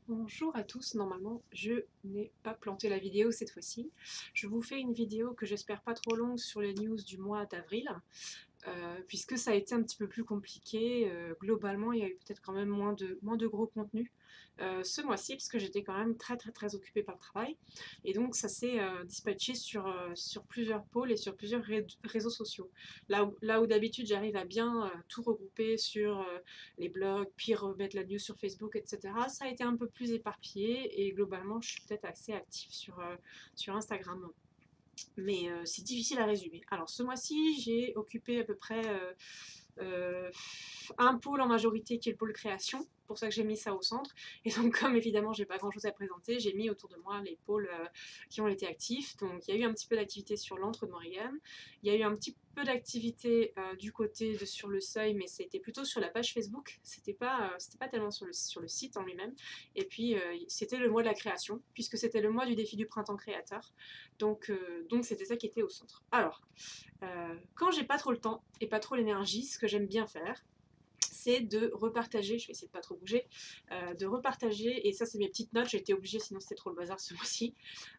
Bonjour à tous, normalement je n'ai pas planté la vidéo cette fois-ci. Je vous fais une vidéo que j'espère pas trop longue sur les news du mois d'avril, puisque ça a été un petit peu plus compliqué. Globalement il y a eu peut-être quand même moins de gros contenu ce mois-ci, parce que j'étais quand même très occupée par le travail. Et donc ça s'est dispatché sur plusieurs pôles et sur plusieurs réseaux sociaux. Là où d'habitude j'arrive à bien tout regrouper sur les blogs, puis remettre la news sur Facebook, etc. Ça a été un peu plus éparpillé et globalement je suis peut-être assez active sur Instagram. Mais c'est difficile à résumer. Alors ce mois-ci j'ai occupé à peu près euh, un pôle en majorité qui est le pôle création, pour ça que j'ai mis ça au centre. Et donc comme évidemment j'ai pas grand chose à présenter, j'ai mis autour de moi les pôles qui ont été actifs. Donc il y a eu un petit peu d'activité sur l'antre de Morrigan, il y a eu un petit peu d'activité du côté de sur le seuil, mais c'était plutôt sur la page Facebook, c'était pas tellement sur le site en lui-même. Et puis c'était le mois de la création, puisque c'était le mois du défi du printemps créateur. Donc c'était ça qui était au centre. Alors, quand j'ai pas trop le temps et pas trop l'énergie, ce que j'aime bien faire, c'est de repartager, je vais essayer de pas trop bouger, de repartager, et ça c'est mes petites notes, j'ai été obligée sinon c'était trop le bazar ce mois-ci,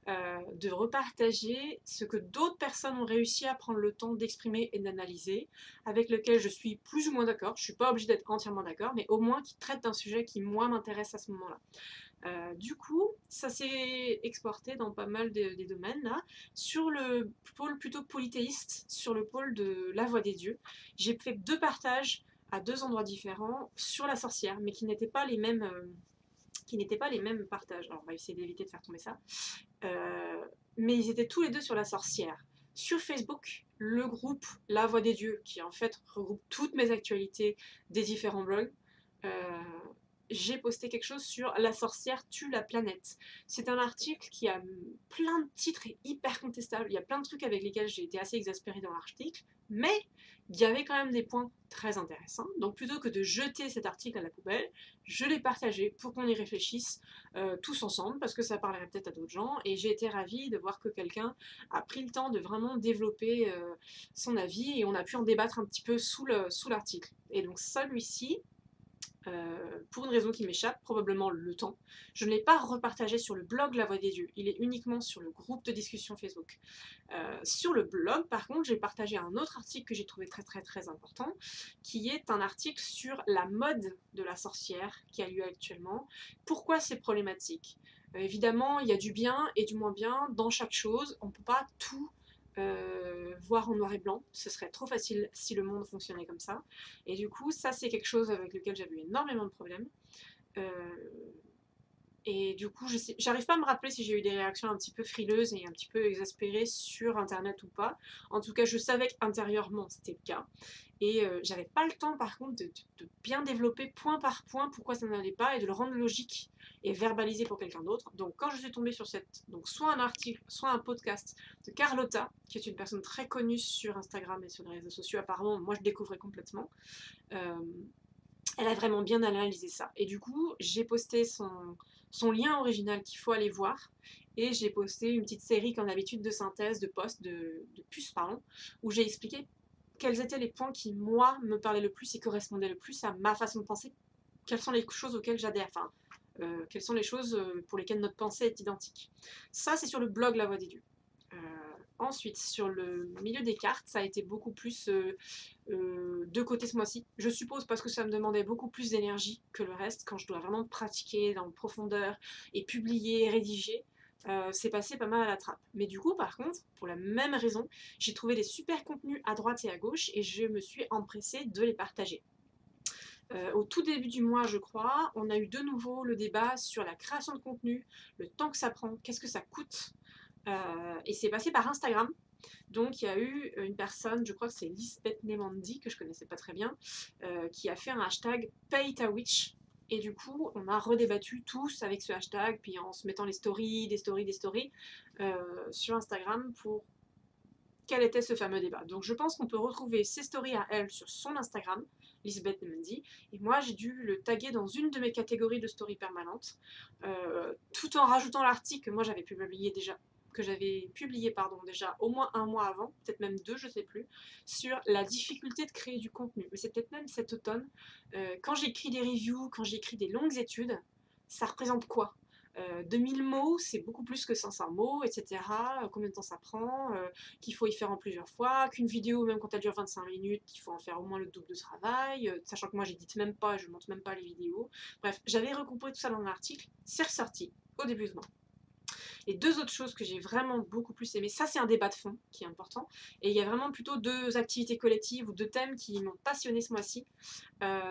de repartager ce que d'autres personnes ont réussi à prendre le temps d'exprimer et d'analyser, avec lequel je suis plus ou moins d'accord, je suis pas obligée d'être entièrement d'accord, mais au moins qui traite d'un sujet qui moi m'intéresse à ce moment-là. Du coup, ça s'est exporté dans pas mal des domaines là. Sur le pôle plutôt polythéiste, sur le pôle de la voix des dieux, j'ai fait deux partages à deux endroits différents sur la sorcière, mais qui n'étaient pas les mêmes partages. Alors on va essayer d'éviter de faire tomber ça. Mais ils étaient tous les deux sur la sorcière. Sur Facebook, le groupe La Voix des Dieux, qui en fait regroupe toutes mes actualités des différents blogs, euh, j'ai posté quelque chose sur La sorcière tue la planète. C'est un article qui a plein de titres et hyper contestables. Il y a plein de trucs avec lesquels j'ai été assez exaspérée dans l'article, mais il y avait quand même des points très intéressants. Donc plutôt que de jeter cet article à la poubelle, je l'ai partagé pour qu'on y réfléchisse tous ensemble, parce que ça parlerait peut-être à d'autres gens. Et j'ai été ravie de voir que quelqu'un a pris le temps de vraiment développer son avis, et on a pu en débattre un petit peu sous l'article. Et donc celui-ci, pour une raison qui m'échappe, probablement le temps. Je ne l'ai pas repartagé sur le blog La Voix des Dieux, il est uniquement sur le groupe de discussion Facebook. Sur le blog, par contre, j'ai partagé un autre article que j'ai trouvé très important, qui est un article sur la mode de la sorcière qui a lieu actuellement. Pourquoi c'est problématique? Évidemment, il y a du bien et du moins bien dans chaque chose, on ne peut pas tout voir en noir et blanc, ce serait trop facile si le monde fonctionnait comme ça. Et du coup, ça c'est quelque chose avec lequel j'avais eu énormément de problèmes. Euh, et du coup, j'arrive pas à me rappeler si j'ai eu des réactions un petit peu frileuses et un petit peu exaspérées sur Internet ou pas. En tout cas, je savais qu'intérieurement, c'était le cas. Et j'avais pas le temps, par contre, de bien développer point par point pourquoi ça n'allait pas et de le rendre logique et verbaliser pour quelqu'un d'autre. Donc, quand je suis tombée sur donc soit un article, soit un podcast de Carlotta, qui est une personne très connue sur Instagram et sur les réseaux sociaux, apparemment, moi je découvrais complètement. Euh, Elle a vraiment bien analysé ça. Et du coup, j'ai posté son lien original qu'il faut aller voir. Et j'ai posté une petite série, comme d'habitude, de synthèse, de posts, de puces, pardon, où j'ai expliqué quels étaient les points qui, moi, me parlaient le plus et correspondaient le plus à ma façon de penser. Quelles sont les choses auxquelles j'adhère. Enfin, quelles sont les choses pour lesquelles notre pensée est identique. Ça, c'est sur le blog La Voix des Dieux. Euh, Ensuite, sur le milieu des cartes, ça a été beaucoup plus de côté ce mois-ci. Je suppose parce que ça me demandait beaucoup plus d'énergie que le reste, quand je dois vraiment pratiquer dans profondeur et publier, rédiger. C'est passé pas mal à la trappe. Mais du coup, par contre, pour la même raison, j'ai trouvé des super contenus à droite et à gauche et je me suis empressée de les partager. Au tout début du mois, je crois, on a eu de nouveau le débat sur la création de contenu, le temps que ça prend, qu'est-ce que ça coûte. Et c'est passé par Instagram. Donc il y a eu une personne, je crois que c'est Lisbeth Nemandi, que je connaissais pas très bien, qui a fait un hashtag PayTaWitch. Et du coup, on a redébattu tous avec ce hashtag, puis en se mettant les stories, des stories sur Instagram pour quel était ce fameux débat. Donc je pense qu'on peut retrouver ses stories à elle sur son Instagram, Lisbeth Mendy, et moi j'ai dû le taguer dans une de mes catégories de stories permanentes, tout en rajoutant l'article que moi j'avais publié déjà, déjà au moins un mois avant, peut-être même deux, je sais plus, sur la difficulté de créer du contenu. Mais c'est peut-être même cet automne, quand j'écris des reviews, quand j'écris des longues études, ça représente quoi? 2000 mots, c'est beaucoup plus que 500 mots, etc. Combien de temps ça prend, qu'il faut y faire en plusieurs fois, qu'une vidéo, même quand elle dure 25 minutes, qu'il faut en faire au moins le double de travail, sachant que moi j'édite même pas, je monte même pas les vidéos. Bref, j'avais recoupé tout ça dans un article, c'est ressorti au début de mois. Et deux autres choses que j'ai vraiment beaucoup plus aimé, ça c'est un débat de fond qui est important, et il y a vraiment plutôt deux activités collectives ou deux thèmes qui m'ont passionné ce mois-ci.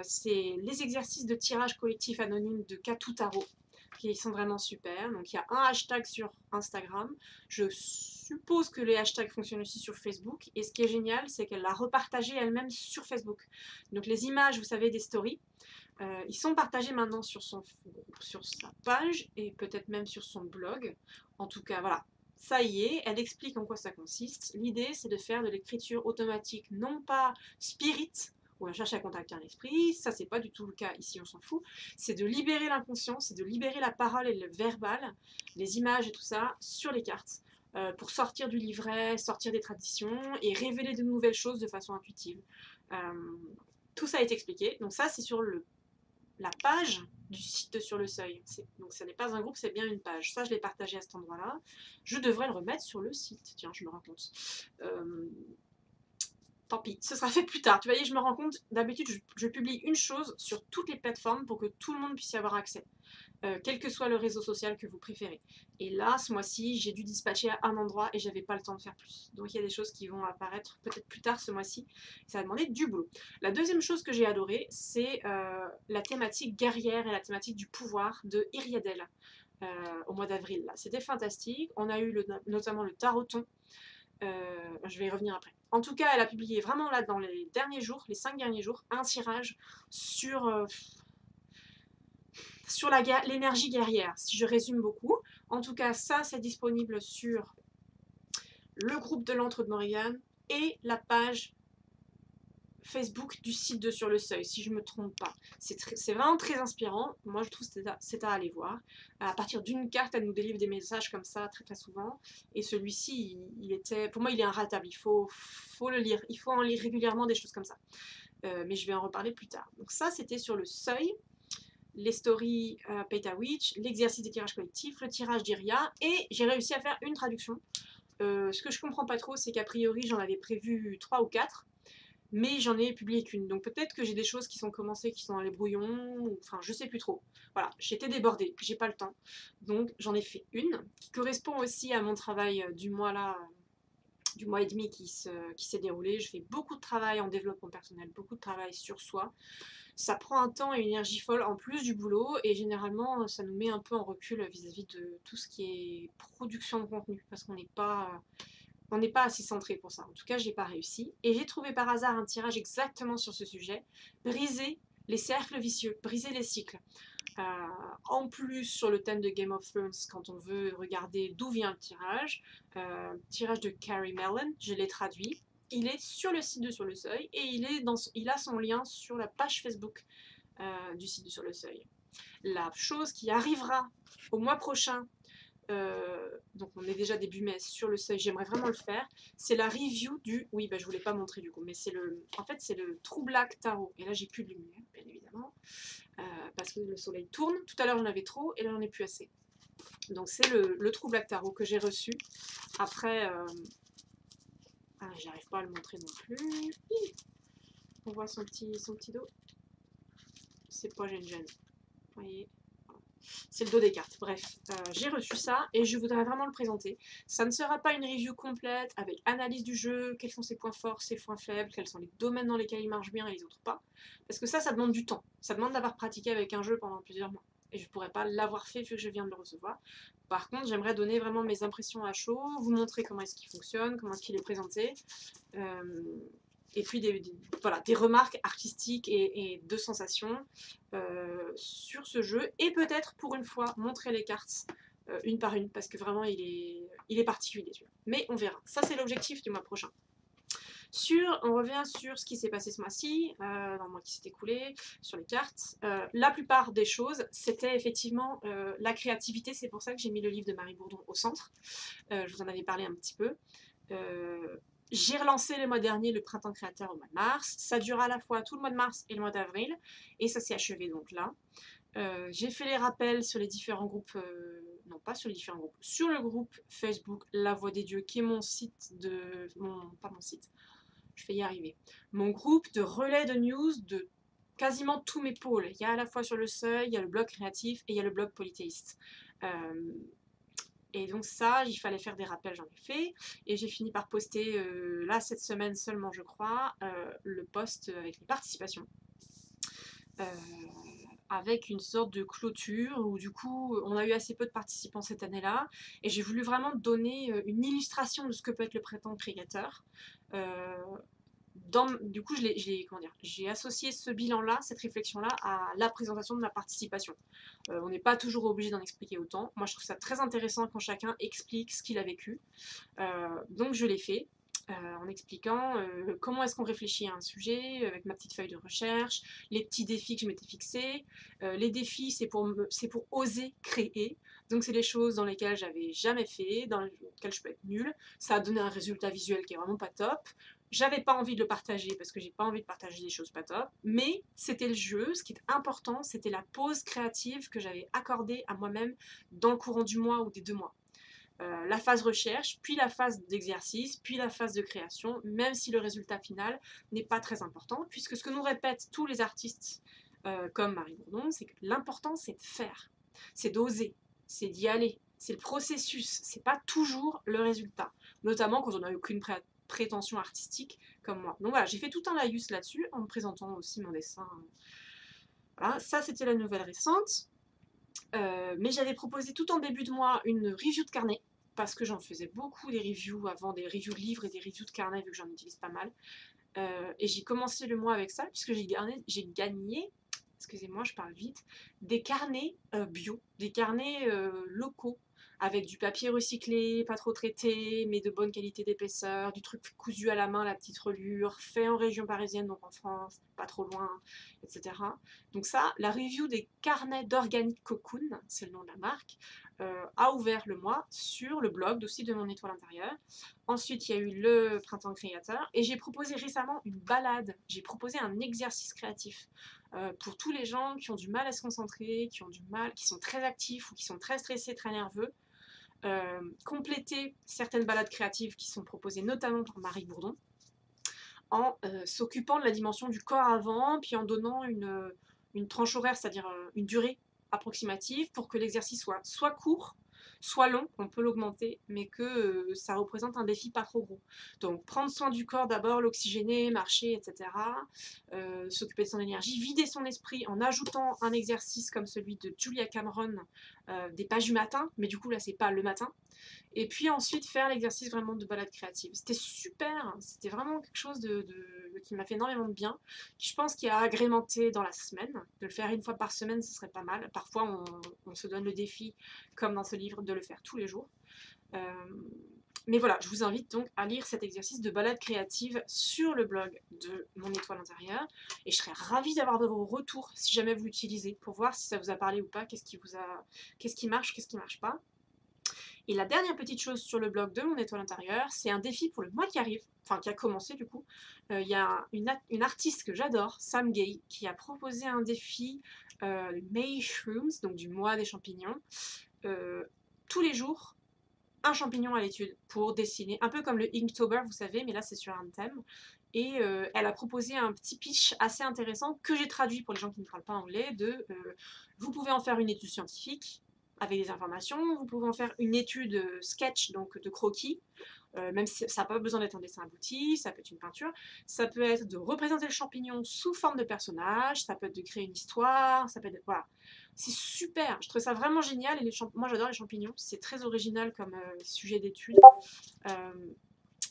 C'est les exercices de tirage collectif anonyme de Katou Tarot, qui sont vraiment super. Donc il y a un hashtag sur Instagram. Je suppose que les hashtags fonctionnent aussi sur Facebook. Et ce qui est génial, c'est qu'elle l'a repartagé elle-même sur Facebook. Donc les images, vous savez, des stories, ils sont partagés maintenant sur sa page et peut-être même sur son blog. En tout cas, voilà. Ça y est, elle explique en quoi ça consiste. L'idée, c'est de faire de l'écriture automatique, non pas spirit, où on cherche à contacter un esprit, ça c'est pas du tout le cas ici, on s'en fout. C'est de libérer l'inconscient, c'est de libérer la parole et le verbal, les images et tout ça, sur les cartes, pour sortir du livret, sortir des traditions et révéler de nouvelles choses de façon intuitive. Tout ça est expliqué, donc ça c'est sur la page du site de Sur le Seuil. Donc ça n'est pas un groupe, c'est bien une page. Ça, je l'ai partagé à cet endroit-là. Je devrais le remettre sur le site. Tiens, je me rends compte. Tant pis, ce sera fait plus tard. Tu voyez, je me rends compte, d'habitude, je publie une chose sur toutes les plateformes pour que tout le monde puisse y avoir accès. Quel que soit le réseau social que vous préférez. Et là, ce mois-ci, j'ai dû dispatcher à un endroit et j'avais pas le temps de faire plus. Donc il y a des choses qui vont apparaître peut-être plus tard ce mois-ci. Ça a demandé du boulot. La deuxième chose que j'ai adorée, c'est la thématique guerrière et la thématique du pouvoir de Iriadel au mois d'avril. C'était fantastique. On a eu notamment le taroton. Je vais y revenir après. En tout cas, elle a publié vraiment là dans les derniers jours, les 5 derniers jours, un tirage sur l'énergie guerrière, si je résume beaucoup. En tout cas, ça, c'est disponible sur le groupe de l'Antre de Morrigan et la page Facebook du site de Sur le Seuil, si je ne me trompe pas. C'est vraiment très inspirant. Moi, je trouve que c'est à aller voir. À partir d'une carte, elle nous délivre des messages comme ça très très souvent. Et celui-ci, pour moi, il est inratable. Il faut le lire. Il faut en lire régulièrement des choses comme ça. Mais je vais en reparler plus tard. Donc ça, c'était Sur le Seuil. Les stories Peta Witch, l'exercice des tirages collectifs, le tirage d'Iria, et j'ai réussi à faire une traduction. Ce que je comprends pas trop, c'est qu'a priori j'en avais prévu 3 ou 4, mais j'en ai publié qu'une. Donc peut-être que j'ai des choses qui sont commencées, qui sont dans les brouillons, enfin je sais plus trop. Voilà, j'étais débordée, j'ai pas le temps. Donc j'en ai fait une, qui correspond aussi à mon travail du mois là, du mois et demi qui s'est déroulé. Je fais beaucoup de travail en développement personnel, beaucoup de travail sur soi. Ça prend un temps et une énergie folle en plus du boulot et généralement ça nous met un peu en recul vis-à-vis de tout ce qui est production de contenu parce qu'on n'est pas assez centré pour ça. En tout cas, j'ai pas réussi et j'ai trouvé par hasard un tirage exactement sur ce sujet, briser les cercles vicieux, briser les cycles. En plus sur le thème de Game of Thrones quand on veut regarder d'où vient le tirage de Carrie Mellon, je l'ai traduit. Il est sur le site de Sur le Seuil et il a son lien sur la page Facebook du site de Sur le Seuil. La chose qui arrivera au mois prochain, donc on est déjà début mai sur le Seuil, j'aimerais vraiment le faire, c'est la review du, oui bah je voulais pas montrer du coup, mais en fait c'est le True Black Tarot, et là j'ai plus de lumière bien évidemment, parce que le soleil tourne, tout à l'heure j'en avais trop et là j'en ai plus assez. Donc c'est le True Black Tarot que j'ai reçu après... j'arrive pas à le montrer non plus. On voit son petit dos. C'est pas gêne. Vous voyez, c'est le dos des cartes. Bref, j'ai reçu ça et je voudrais vraiment le présenter. Ça ne sera pas une review complète avec analyse du jeu, quels sont ses points forts, ses points faibles, quels sont les domaines dans lesquels il marche bien et les autres pas. Parce que ça demande du temps. Ça demande d'avoir pratiqué avec un jeu pendant plusieurs mois. Et je ne pourrais pas l'avoir fait vu que je viens de le recevoir. Par contre, j'aimerais donner vraiment mes impressions à chaud, vous montrer comment est-ce qu'il fonctionne, comment est-ce qu'il est présenté. Et puis des remarques artistiques et de sensations sur ce jeu. Et peut-être pour une fois montrer les cartes une par une, parce que vraiment il est particulier. Mais on verra. Ça c'est l'objectif du mois prochain. On revient sur ce qui s'est passé ce mois-ci, dans le mois qui s'est écoulé, sur les cartes. La plupart des choses, c'était effectivement la créativité. C'est pour ça que j'ai mis le livre de Marie Bourdon au centre. Je vous en avais parlé un petit peu. J'ai relancé le mois dernier le printemps créateur au mois de mars. Ça dure à la fois tout le mois de mars et le mois d'avril. Et ça s'est achevé donc là. J'ai fait les rappels sur les différents groupes, non pas sur les différents groupes, sur le groupe Facebook La Voix des Dieux, qui est mon site de... pas mon site, je vais y arriver. Mon groupe de relais de news de quasiment tous mes pôles. Il y a à la fois sur le seuil, il y a le blog créatif et il y a le blog polythéiste. Et donc ça, il fallait faire des rappels, j'en ai fait. Et j'ai fini par poster, là, cette semaine seulement, je crois, le post avec les participations. Avec une sorte de clôture où du coup on a eu assez peu de participants cette année-là et j'ai voulu vraiment donner une illustration de ce que peut être le printemps créateur. Du coup j'ai associé ce bilan-là, cette réflexion-là à la présentation de ma participation. On n'est pas toujours obligé d'en expliquer autant. Moi je trouve ça très intéressant quand chacun explique ce qu'il a vécu. Donc je l'ai fait. En expliquant comment est-ce qu'on réfléchit à un sujet, avec ma petite feuille de recherche, les petits défis que je m'étais fixés. Les défis, c'est pour oser créer. Donc c'est des choses dans lesquelles j'avais jamais fait, dans lesquelles je peux être nulle. Ça a donné un résultat visuel qui est vraiment pas top. J'avais pas envie de le partager parce que j'ai pas envie de partager des choses pas top. Mais c'était le jeu. Ce qui est important, c'était la pause créative que j'avais accordée à moi-même dans le courant du mois ou des 2 mois. La phase recherche, puis la phase d'exercice, puis la phase de création, même si le résultat final n'est pas très important, puisque ce que nous répètent tous les artistes comme Marie Bourdon, c'est que l'important c'est de faire, c'est d'oser, c'est d'y aller, c'est le processus, c'est pas toujours le résultat, notamment quand on n'a aucune prétention artistique comme moi. Donc voilà, j'ai fait tout un laïus là-dessus en me présentant aussi mon dessin. Voilà, ça c'était la nouvelle récente. Mais j'avais proposé tout en début de mois une review de carnet, parce que j'en faisais beaucoup des reviews avant, des reviews de livres et des reviews de carnet, vu que j'en utilise pas mal. Et j'ai commencé le mois avec ça, puisque j'ai gagné, excusez-moi, je parle vite, des carnets bio, des carnets locaux, avec du papier recyclé, pas trop traité, mais de bonne qualité d'épaisseur, du truc cousu à la main, la petite relure, fait en région parisienne, donc en France, pas trop loin, etc. Donc ça, la review des carnets d'Organic Cocoon, c'est le nom de la marque, a ouvert le mois sur le blog aussi de mon étoile intérieure. Ensuite, il y a eu le printemps créateur et j'ai proposé récemment une balade, j'ai proposé un exercice créatif pour tous les gens qui ont du mal à se concentrer, qui sont très actifs ou qui sont très stressés, très nerveux. Compléter certaines balades créatives qui sont proposées notamment par Marie Bourdon en s'occupant de la dimension du corps avant, puis en donnant une tranche horaire, c'est-à-dire une durée approximative pour que l'exercice soit court, soit long, on peut l'augmenter, mais que ça représente un défi pas trop gros. Donc prendre soin du corps d'abord, l'oxygéner, marcher, etc. S'occuper de son énergie, vider son esprit en ajoutant un exercice comme celui de Julia Cameron, des pages du matin, mais du coup là c'est pas le matin. Et puis ensuite faire l'exercice vraiment de balade créative. C'était super, c'était vraiment quelque chose qui m'a fait énormément de bien. Je pense qu'il y a agrémenté dans la semaine. De le faire une fois par semaine, ce serait pas mal. Parfois, on se donne le défi, comme dans ce livre, de le faire tous les jours. Mais voilà, je vous invite donc à lire cet exercice de balade créative sur le blog de Mon Étoile Intérieure. Et je serais ravie d'avoir de vos retours si jamais vous l'utilisez, pour voir si ça vous a parlé ou pas, qu'est-ce qui marche, qu'est-ce qui marche pas. Et la dernière petite chose sur le blog de Mon Étoile Intérieure, c'est un défi pour le mois qui arrive, enfin qui a commencé du coup. Il y a une artiste que j'adore, Sam Gay, qui a proposé un défi May Shrooms, donc du mois des champignons. Tous les jours, un champignon à l'étude pour dessiner, un peu comme le Inktober, vous savez, mais là c'est sur un thème. Et elle a proposé un petit pitch assez intéressant que j'ai traduit pour les gens qui ne parlent pas anglais, vous pouvez en faire une étude scientifique avec des informations, vous pouvez en faire une étude sketch, donc de croquis, même si ça n'a pas besoin d'être un dessin abouti, ça peut être une peinture, ça peut être de représenter le champignon sous forme de personnage, ça peut être de créer une histoire, ça peut être... Voilà. C'est super, je trouve ça vraiment génial, et moi j'adore les champignons, c'est très original comme sujet d'étude.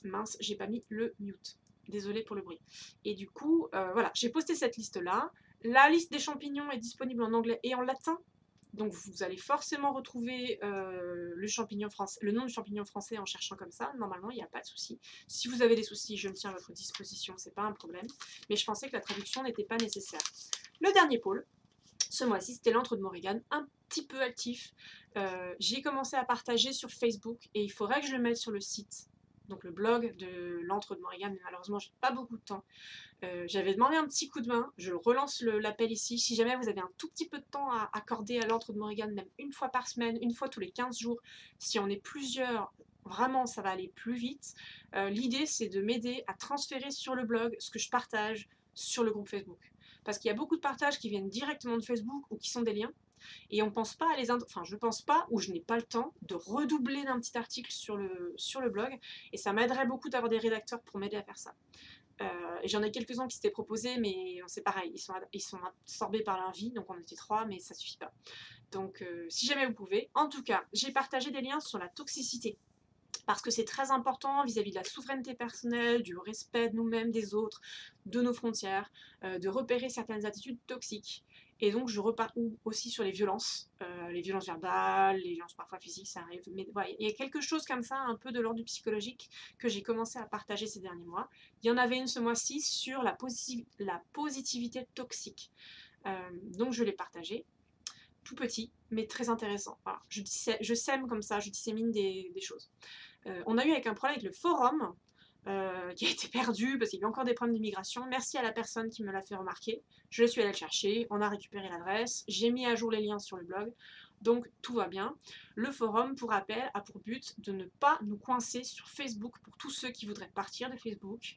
Mince, j'ai pas mis le mute, désolée pour le bruit. Et du coup, voilà, j'ai posté cette liste-là. La liste des champignons est disponible en anglais et en latin. Donc vous allez forcément retrouver le nom du champignon français en cherchant comme ça. Normalement, il n'y a pas de souci. Si vous avez des soucis, je me tiens à votre disposition, c'est pas un problème. Mais je pensais que la traduction n'était pas nécessaire. Le dernier pôle, ce mois-ci, c'était l'antre de Morrigan, un petit peu actif. J'ai commencé à partager sur Facebook et il faudrait que je le mette sur le site. donc le blog de l'antre de Morrigan, mais malheureusement j'ai pas beaucoup de temps. J'avais demandé un petit coup de main, je relance l'appel ici. Si jamais vous avez un tout petit peu de temps à accorder à l'antre de Morrigan, même une fois par semaine, une fois tous les 15 jours, si on est plusieurs, vraiment ça va aller plus vite. L'idée c'est de m'aider à transférer sur le blog ce que je partage sur le groupe Facebook. Parce qu'il y a beaucoup de partages qui viennent directement de Facebook ou qui sont des liens. Et on pense pas à les... Enfin, je pense pas, ou je n'ai pas le temps, de redoubler d'un petit article sur le blog. Et ça m'aiderait beaucoup d'avoir des rédacteurs pour m'aider à faire ça. Et j'en ai quelques-uns qui s'étaient proposés, mais c'est pareil, ils sont absorbés par leur vie, donc on était 3, mais ça suffit pas. Donc si jamais vous pouvez. En tout cas, j'ai partagé des liens sur la toxicité. Parce que c'est très important vis-à-vis de la souveraineté personnelle, du respect de nous-mêmes, des autres, de nos frontières, de repérer certaines attitudes toxiques. Et donc je repars aussi sur les violences verbales, les violences parfois physiques, ça arrive. Mais voilà, il y a quelque chose comme ça, un peu de l'ordre du psychologique, que j'ai commencé à partager ces derniers mois. Il y en avait une ce mois-ci sur la positivité toxique. Donc je l'ai partagée. Tout petit, mais très intéressant. Voilà. Je sème comme ça, je dissémine des choses. On a eu avec un problème avec le forum, qui a été perdu parce qu'il y a eu encore des problèmes d'immigration. Merci à la personne qui me l'a fait remarquer. Je suis allée le chercher, on a récupéré l'adresse, j'ai mis à jour les liens sur le blog, donc tout va bien. Le forum, pour rappel, a pour but de ne pas nous coincer sur Facebook pour tous ceux qui voudraient partir de Facebook.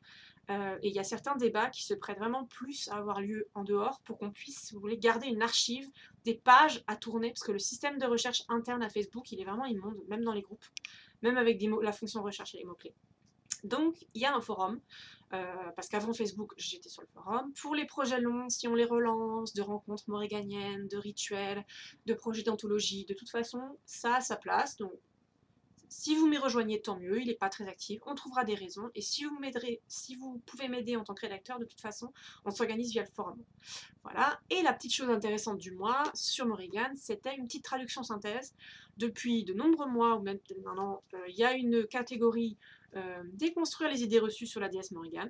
Et il y a certains débats qui se prêtent vraiment plus à avoir lieu en dehors pour qu'on puisse, si vous voulez, garder une archive des pages à tourner, parce que le système de recherche interne à Facebook, il est vraiment immonde, même dans les groupes, même avec la fonction recherche et les mots-clés. Donc, il y a un forum, parce qu'avant Facebook, j'étais sur le forum. Pour les projets longs, si on les relance, de rencontres morriganiennes, de rituels, de projets d'anthologie, de toute façon, ça a sa place. Donc, si vous m'y rejoignez, tant mieux, il n'est pas très actif, on trouvera des raisons. Et si vous pouvez m'aider en tant que rédacteur, de toute façon, on s'organise via le forum. Voilà. Et la petite chose intéressante du mois sur Morrigan, c'était une petite traduction synthèse. Depuis de nombreux mois, ou même peut-être un an, il y a une catégorie déconstruire les idées reçues sur la déesse Morrigan.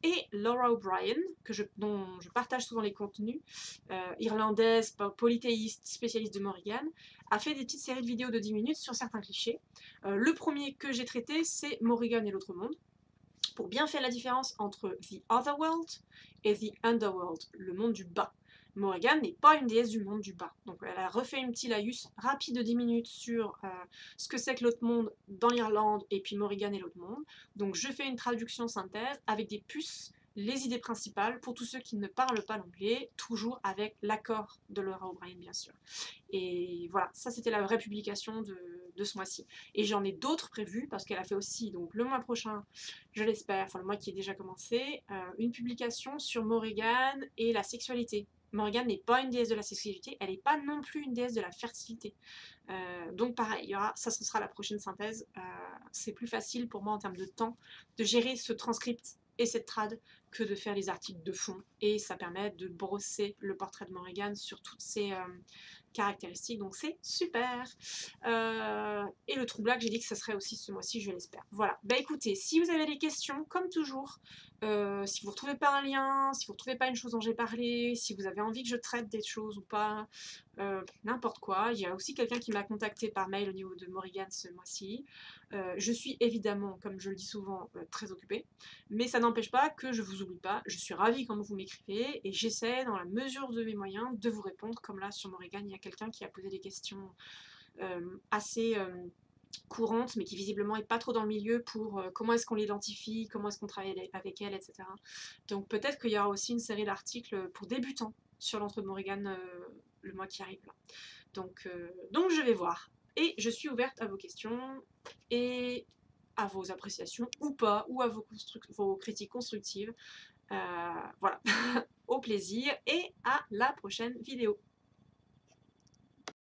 Et Laura O'Brien, dont je partage souvent les contenus, irlandaise, polythéiste, spécialiste de Morrigan, a fait des petites séries de vidéos de 10 minutes sur certains clichés. Le premier que j'ai traité, c'est Morrigan et l'autre monde, pour bien faire la différence entre The Otherworld et The Underworld, le monde du bas. Morrigan n'est pas une déesse du monde du bas. Donc elle a refait une petite laïus rapide de 10 minutes sur ce que c'est que l'autre monde dans l'Irlande et puis Morrigan et l'autre monde. Donc je fais une traduction synthèse avec des puces, les idées principales pour tous ceux qui ne parlent pas l'anglais, toujours avec l'accord de Laura O'Brien bien sûr. Et voilà, ça c'était la vraie publication de ce mois-ci. Et j'en ai d'autres prévues parce qu'elle a fait aussi, donc le mois prochain, je l'espère, enfin le mois qui est déjà commencé, une publication sur Morrigan et la sexualité. Morrigan n'est pas une déesse de la sexualité, elle n'est pas non plus une déesse de la fertilité. Donc pareil, ce sera la prochaine synthèse. C'est plus facile pour moi en termes de temps de gérer ce transcript et cette trad que de faire les articles de fond. Et ça permet de brosser le portrait de Morrigan sur toutes ses caractéristiques. Donc c'est super. Et le troublage, j'ai dit que ça serait aussi ce mois-ci, je l'espère. Voilà. Bah écoutez, si vous avez des questions, comme toujours, si vous ne retrouvez pas un lien, si vous ne retrouvez pas une chose dont j'ai parlé, si vous avez envie que je traite des choses ou pas, n'importe quoi. Il y a aussi quelqu'un qui m'a contacté par mail au niveau de Morrigan ce mois-ci. Je suis évidemment, comme je le dis souvent, très occupée, mais ça n'empêche pas que je vous oublie pas. Je suis ravie quand vous m'écrivez et j'essaie dans la mesure de mes moyens de vous répondre. Comme là sur Morrigan, il y a quelqu'un qui a posé des questions assez courantes, mais qui visiblement n'est pas trop dans le milieu pour comment est-ce qu'on l'identifie, comment est-ce qu'on travaille avec elle, etc. Donc peut-être qu'il y aura aussi une série d'articles pour débutants sur l'entre de Morrigan le mois qui arrive là. Donc je vais voir. Et je suis ouverte à vos questions et à vos appréciations ou pas, ou à vos critiques constructives. Voilà. Au plaisir et à la prochaine vidéo.